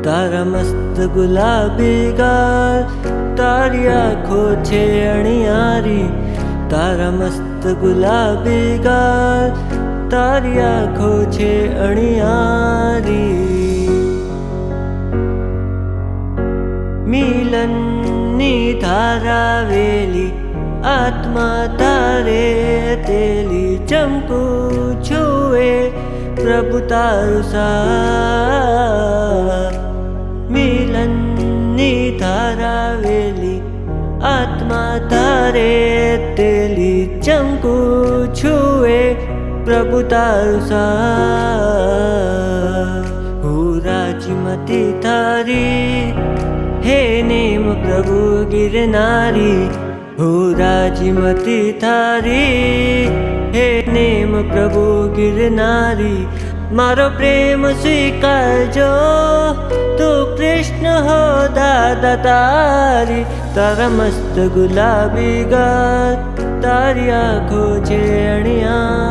તારા મસ્ત ગુલાબી ગાલ, તારી આંખો છે અણિયારી. તારા મસ્ત ગુલાબી ગાલ, તારી આંખો છે અણિયારી. મિલનની ધારાવેલી આત્મા તારે તેલી. ચમકું છુએ પ્રભુ તારું સાથ. મિલનની ધારાવેલી આત્મા તારે તેલી. ચમકું છુએ પ્રભુ તારું સાથ. હું રાજીમતી તારી, હે નેમ પ્રભુ ગિરનારી. હું રાજીમતી તારી, હે નેમ પ્રભુ ગિરનારી. મારો પ્રેમ સ્વીકારજો, તું કૃષ્ણ હો દાદા તારી. તારા મસ્ત ગુલાબી ગાલ, તારી આંખો છે અણિયારી.